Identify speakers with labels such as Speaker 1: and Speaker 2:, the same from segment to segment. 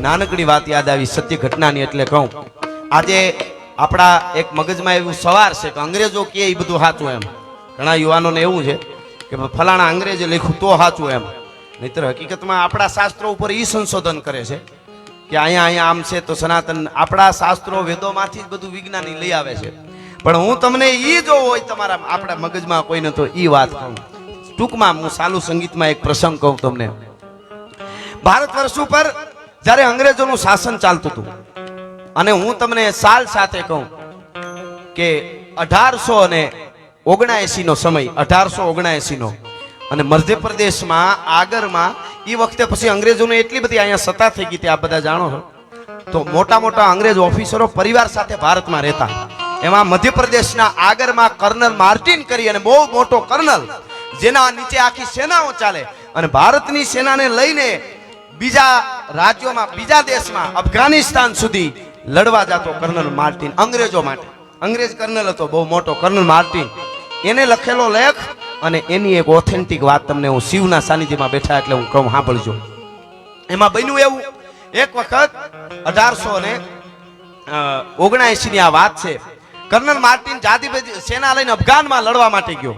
Speaker 1: નાનકડી વાત યાદ આવી સત્ય ઘટનાની, એટલે કહું આજે આપણા એક મગજમાં એવું સવાર છે કે અંગ્રેજો કે એ બધું સાચું એમ. ઘણા યુવાનોને એવું છે કે ફલાણા અંગ્રેજે લખ્યું તો સાચું એમ, નહીતર હકીકતમાં આપણા શાસ્ત્રો ઉપર ઈ સંશોધન કરે છે કે અહીંયા આમ છે તો સનાતન. આપણા શાસ્ત્રો વેદોમાંથી જ બધું વિજ્ઞાની લઈ આવે છે. પણ હું તમને ઈ જો હોય તમારા આપણા મગજમાં કોઈને તો ઈ વાત કહું. ટૂંકમાં હું સાલું સંગીતમાં એક પ્રસંગ કહું તમને. ભારત વર્ષ ઉપર જ્યારે અંગ્રેજોનું શાસન ચાલતું હતું, અને હું તમને સાલ સાથે કહું કે 1879 નો સમય, 1879 નો, અને મધ્યપ્રદેશમાં આગરમાં એ વખતે પછી અંગ્રેજોને એટલી બધી અહીંયા સત્તા થઈ ગઈ હતી, આપ બધા જાણો છો. તો મોટા મોટા અંગ્રેજ ઓફિસરો પરિવાર સાથે ભારતમાં રહેતા. એમાં મધ્યપ્રદેશના આગરમાં કર્નલ માર્ટિન કરી અને બહુ મોટો કર્નલ, જેના નીચે આખી સેનાઓ ચાલે, અને ભારતની સેનાને લઈને બીજા રાજ્યોમાં, બીજા દેશમાં, અફઘાનિસ્તાન સુધી લડવા જતો કર્નલ માર્ટિન અંગ્રેજો માટે. અંગ્રેજ કર્નલ હતો, બહુ મોટો કર્નલ માર્ટિન. એને લખેલો લેખ અને એની એક ઓથેન્ટિક વાત તમને હું શિવના સાનિધ્યમાં બેઠા એટલે હું કહું, સાંભળજો. એમાં બન્યું એવું, એક વખત 1879 ની આ વાત છે. કર્નલ માર્ટિન જાતિ સેના લઈને અફઘાનમાં લડવા માટે ગયો.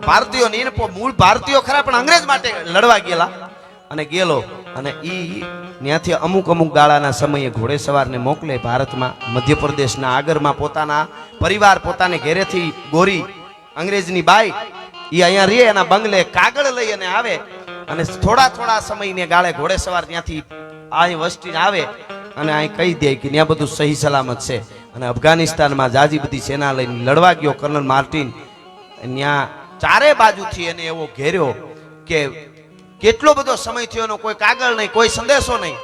Speaker 1: ભારતીયો મૂળ ભારતીયો ખરા, પણ અંગ્રેજ માટે લડવા ગયેલા. અને ગયેલો, અને ઈ ત્યાંથી અમુક ગાળાના સમયે ઘોડેસવારને મોકલે ભારતમાં, મધ્યપ્રદેશના આગરમાં પોતાના પરિવાર, પોતાને ઘેરેથી ગોરી અંગ્રેજની બાઈ, ઈ અહીંયા રે, એના બંગલે કાગળ લઈ અને આવે, અને થોડા સમયને ગાળે ઘોડેસવાર ત્યાંથી અહીં વસ્તી આવે અને અહીં કહી દે કે ત્યાં બધું સહી સલામત છે. અને અફઘાનિસ્તાનમાં જાજી બધી સેના લઈને લડવા ગયો કર્નલ માર્ટિન. ત્યાં ચારે બાજુથી એને એવો ઘેર્યો કે કેટલો બધો સમય થયો એનો કોઈ કાગળ નહીં, કોઈ સંદેશો નહીં.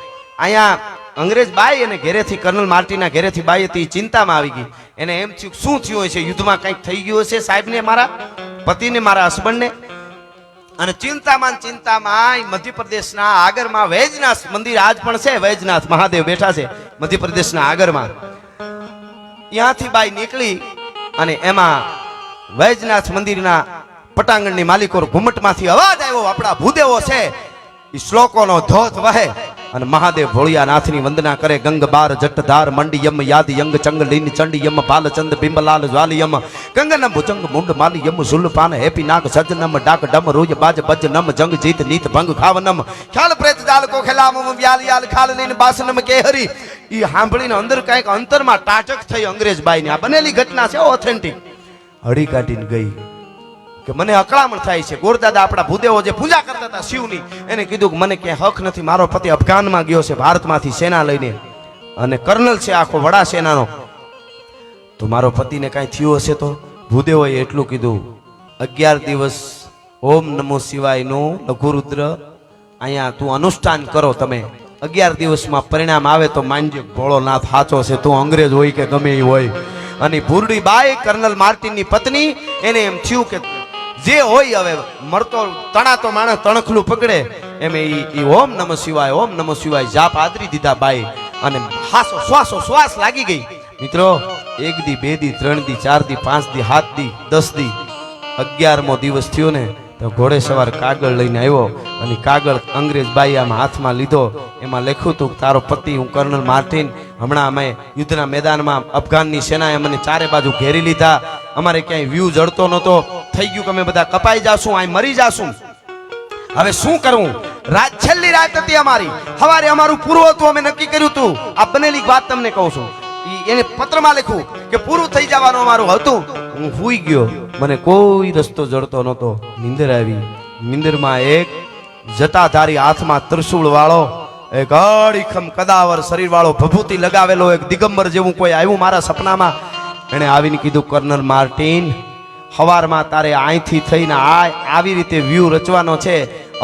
Speaker 1: અહીંયા અંગ્રેજ બાઈ અને ઘેરેથી, કર્નલ માર્ટિનના ઘેરેથી બાઈ હતી, ચિંતામાં આવી ગઈ. એને એમ થયું શું થયું હશે, યુદ્ધમાં કંઈક થઈ ગયું હશે સાહેબને, મારા પતિને, મારા હસબન્ડને. અને ચિંતામાં મધ્યપ્રદેશના આગરમાં વૈજનાથ મંદિર આજ પણ છે, વૈજનાથ મહાદેવ બેઠા છે મધ્યપ્રદેશના આગરમાં. ત્યાંથી બાઈ નીકળી અને એમાં વૈજનાથ મંદિરના પટાંગણની માલિકો ઘુમટમાંથી અવાજ આવ્યો, આપણા ભૂદેવો છે એ શ્લોકોનો ધોધ વહે અને મહાદેવ ભોળિયાનાથની વંદના કરે. ગંગ બાર જટધાર મંડી યમ યાદ યંગ ચંગ લીન ચંડી યમ બાલચંદ બિંબલાલ જ્વાલી યમ ગંગનમ ભુજંગ મુંડ માલી યમ સુલપાન હેપી નાગ સજનમ ડાક ડમ રોજ બાજ બજ નમ જંગ જીત નીત ભંગ ખાવનમ ખ્યાલ પ્રેત જાલ કો ખેલામ વ્યાલિયાલ ખાલ લીન બાસનમ કેહરી. ઈ સાંભળીને અંદર કઈક અંતરમાં ટાટક થઈ અંગ્રેજ બાઈને. આ બનેલી ઘટના છે, ઓથેન્ટિક. હળી કાઢીને ગઈ કે મને અકળામણ થાય છે. ગોરદાદા આપણા ભૂદેવો જે પૂજા કરતા હતા શિવની, એને કીધું કે મને ક્યાંય હક નથી, મારો પતિ અફઘાનમાં ગયો છે ભારતમાંથી સેના લઈને, અને કર્નલ છે આખો વડા સેનાનો, તો મારો પતિને કાંઈ થયું હશે તો. ભૂદેવોએ એટલું કીધું, 11 દિવસ ઓમ નમો શિવાયનું લઘુરુદ્ર અહીંયા તું અનુષ્ઠાન કરો તમે. 11 દિવસમાં પરિણામ આવે તો માનજો ભોળોનાથ સાચો છે, તું અંગ્રેજ હોય કે ગમે એ હોય. અને ભૂરડી બાઈ કર્નલ માર્ટિનની પત્ની, એને એમ થયું કે જે હોય હવે મળતો તણાતો માણસ તણખલું પકડે એમ ઈ ઓમ નમઃ શિવાય જાપ આદરી દીધા બાઈ. અને શ્વાસ લાગી ગઈ. મિત્રો, 1 દી 2 દી 3 દી 4 દી 5 દી 7 દી 10 દી 11મો દિવસ થયો ને તો ઘોડેસવાર કાગળ લઈને આવ્યો, અને કાગળ અંગ્રેજ બાઈ આમાં હાથમાં લીધો. એમાં લખ્યું હતું, તારો પતિ હું કર્નલ માર્ટિન, હમણાં અમે યુદ્ધના મેદાનમાં અફઘાનની સેનાએ મને ચારે બાજુ ઘેરી લીધા, અમારે ક્યાંય વ્યૂ જડતો નહોતો, થઈ ગયું કે અમે બધા કપાઈ જાશું, અહીં મરી જાશું, હવે શું કરવું. છેલ્લી રાત હતી અમારી, સવારે અમારું પૂરું હતું, અમે નક્કી કર્યું હતું. આ બનેલી વાત તમને કહું છું. એને પત્રમાં લખ્યું કે પૂરું થઈ જવાનું અમારું હતું. હું સૂઈ ગયો, મને કોઈ રસ્તો જડતો નહોતો. નીંદર આવી. નીંદરમાં એક જટાધારી હાથમાં ત્રિશૂળ વાળો, એક અડીખમ કદાવર શરીર વાળો, ભભૂતિ લગાવેલો એક દિગંબર જેવું કોઈ આવ્યું મારા સપનામાં. એને આવીને કીધું, કર્નલ માર્ટિન, સવારમાં તારે અહીંથી થઈને આવી રીતે વ્યૂ રચવાનો છે,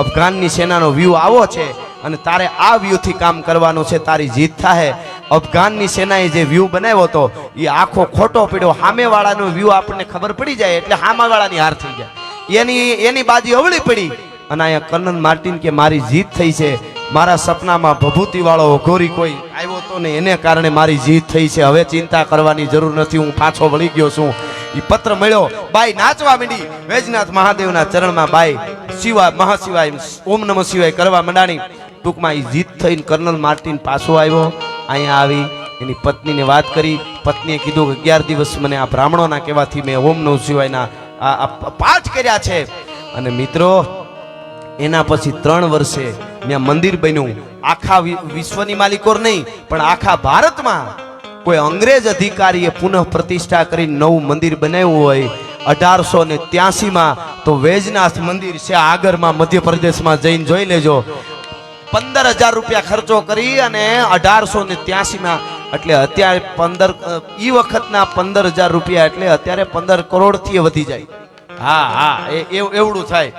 Speaker 1: અફઘાનની સેનાનો વ્યૂ આવો છે, અને તારે આ વ્યૂથી કામ કરવાનું છે, તારી જીત થાય. અફઘાનની સેનાએ જે વ્યૂ બનાવ્યો હતો એ આખો ખોટો પડ્યો. સામેવાળાનો વ્યૂ આપણને ખબર પડી જાય એટલે સામેવાળાની હાર થઈ જાય, એની બાજી અવળી પડી. અને અહીંયા કર્નલ માર્ટિન કે મારી જીત થઈ છે, મારા સપનામાં ભભૂતિ વાળો અઘોરી કોઈ આવ્યો તો ને એને કારણે મારી જીત થઈ છે, હવે ચિંતા કરવાની જરૂર નથી, હું પાછો વળી ગયો છું. એ પત્ર મળ્યો, બાઈ નાચવા માંડી. વૈજનાથ મહાદેવના ચરણમાં બાઈ મહાશિવાય ઓમ નમઃ શિવાય કરવા માંડાણી. ટૂંકમાં એ જીત થઈને કર્નલ માર્ટિન પાછો આવ્યો, અહીંયા આવી એની પત્નીને વાત કરી. પત્નીએ કીધું કે 11 દિવસ મને આ બ્રાહ્મણોના કહેવાથી મેં ઓમ નમઃ શિવાયના આ પાઠ કર્યા છે. અને મિત્રો એના પછી 3 વર્ષે ત્યાં મંદિર બન્યું. આખા વિશ્વની માલિકોર નહીં પણ આખા ભારતમાં કોઈ અંગ્રેજ અધિકારીએ પુનઃ પ્રતિષ્ઠા કરી નવું મંદિર બનાવ્યું હોય 1883માં તો વૈજનાથ મંદિર છે આગરમાં મધ્યપ્રદેશમાં જઈને જોઈ લેજો. 15,000 રૂપિયા ખર્ચો કરી અને 1883માં એટલે અત્યારે 15 ઈ વખતના 15,000 રૂપિયા એટલે અત્યારે 15 કરોડથી વધી જાય. હા હા એવડું થાય.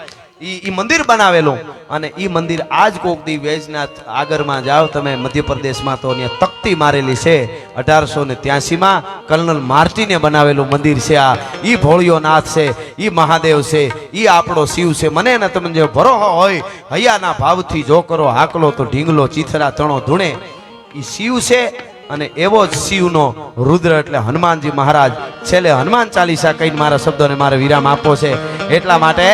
Speaker 1: ઈ મંદિર બનાવેલું અને ઈ મંદિર આજ કોક દી વૈજનાથ આગરમાં જાઓ તમે મધ્યપ્રદેશમાં તો ત્યાં તકતી મારેલી છે. 1883માં કર્નલ માર્ટિને બનાવેલું મંદિર છે. આ ઈ ભોળિયો નાથ છે, ઈ મહાદેવ છે, ઈ આપણો શિવ છે. મને ને તમને જો ભરોહો હોય હૈયાના ભાવથી જો કરો હાકલો તો ઢીંગલો ચીથરા ચણો ધૂણે. ઈ શિવ છે અને એવો જ શિવનો રુદ્ર એટલે હનુમાનજી મહારાજ. છેલ્લે હનુમાન ચાલીસા કહીને મારા શબ્દોને મારે વિરામ આપવો છે. એટલા માટે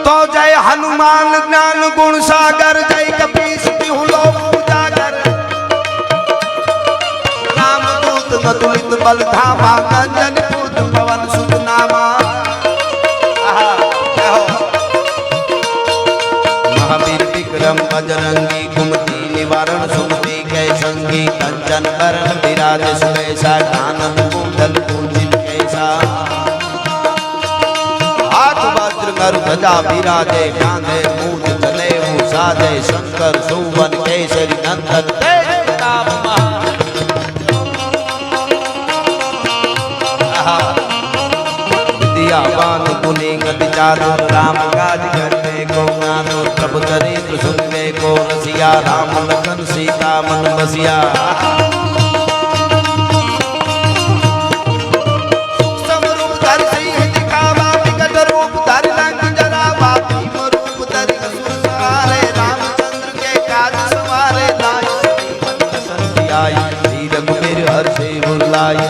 Speaker 1: तो जय हनुमान ज्ञान गुण सागर जय कपीस तिहु लोक उजागर राम दूत अतुलित बल धामा अंजन पुत्र पवन सुत नामा महावीर विक्रम बजरंगी कुमति निवारण सुमति कै संगी कंचन बरन विराज सुबेसा कानन कुंडल कुंजित कैसा हाथ वज्र करु ध्वजा विराजे कांधे मूंज चले साजे शंकर सुवन केसरी नंदन तेज प्रताप विद्यावान गुणी गति चातुर राम काज करते को ज्ञानो प्रभु चरित्र सुनते को रसिया राम लखन सीता मन बसिया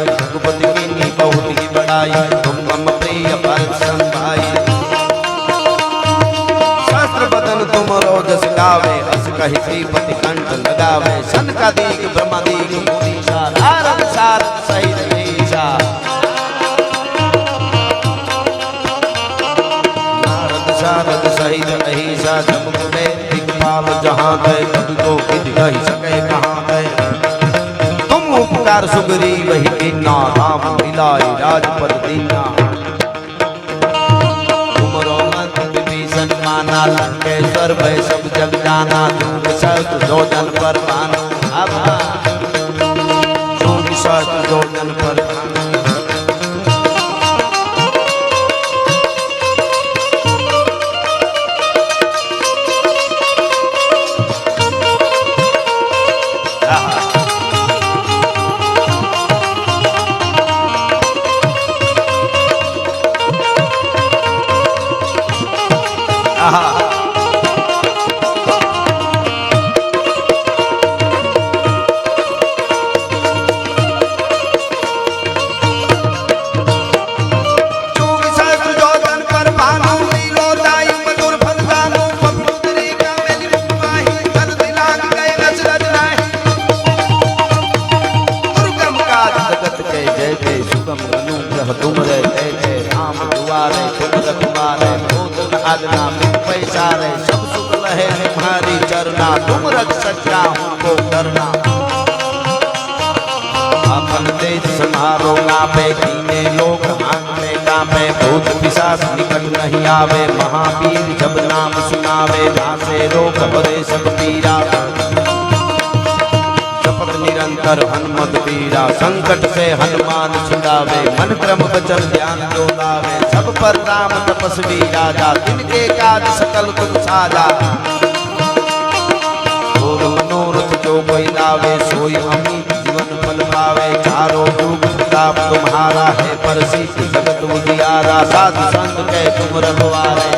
Speaker 1: रघुपति की बहुत ही बड़ाई तुम मम प्रिय भरत संभाई सहस्त्र बदन तुम रोजस गावे अस कहि श्रीपति कंठ लगावे सनकादिक ब्रह्मादिक मुनीषा नारद सारद सहित ईशा नारद सारद सहित अहिसा जम कुबेर दिक्पाल जहाँ गए कभी को विधि कहि सके कहाँ गए उपकार सुगरी वही कीना राम मिलाए राजपद दीना तुमरो मंत्र विभीषण माना लंकेश्वर भय सब जग जाना दूर सहत जो जन पर मानो दूर सहत जो जन पर सब सुख लहे तुम्हारी चरना तुम रख सच्चा हमको डरना अपन तेज समारो नापे कीने लोग आंगने कांपे भूत पिशाच निकट नहीं आवे महावीर जब नाम सुनावे नासे रोग बरे सब पीरा जपत निरंतर हनुमत वीरा संकट से हनुमान छुड़ावे मन क्रम वचन ध्यान जो लावे सब पर राम तपस्वी राजा तिनके काज सकल तुम साजा और मनोरथ जो कोई लावे सोई अमित जीवन फल पावे चारों युग प्रताप तुम्हारा है परसिद्ध जगत उजियारा साधु संत के तुम रखवारे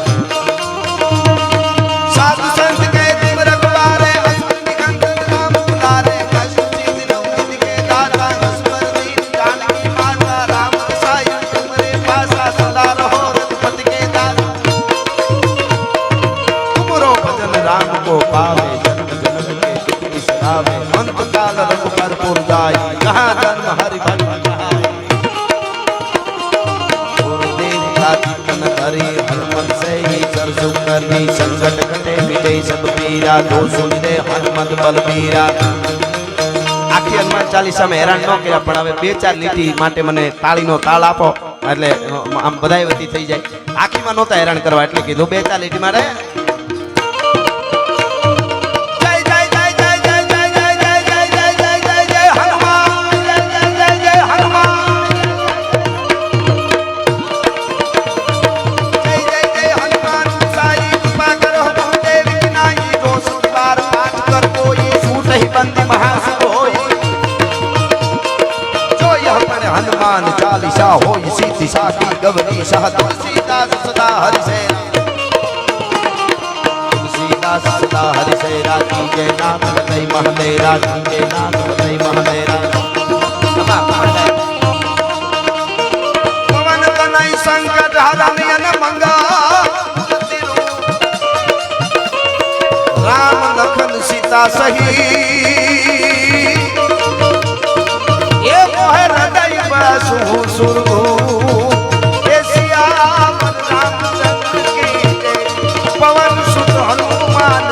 Speaker 1: साधु संत के तुम रखवारे असुर निकंदन राम दुलारे कष्ट सिद्धि नवनीत के दाता असवर दीन जानकी माता राम साई तुम्हारे पासा सदा रहो रघुपति के दाता तुमरो का चितन धरी हनुमत से ही सरसु करनी संकट कटे मिटे सब पीरा दो सुन दे हनुमत बलबीरा આખી હનુમાન ચાલીસામાં હેરાન ન કર્યા પણ હવે બે ચાર લીટી માટે મને તાળીનો તાળ આપો એટલે આમ બધાય વતી થઈ જાય આખીમાં નહોતા હેરાન કરવા એટલે કીધું બે ચાર લીટી મારે हनुमान चालीसा हो सीधी साधी गवरी शाह तुलसीदास सदा हरिसेरा तुलसीदास सदा हरिसेरा की जय नाथ बतई महदेरा की जय नाथ बतई महदेरा पवन कनई संकट हरनियन मंगा राम लखन सीता सही ये मोह हृदय सुरु रामचंद्र की पवन सुत हनुमान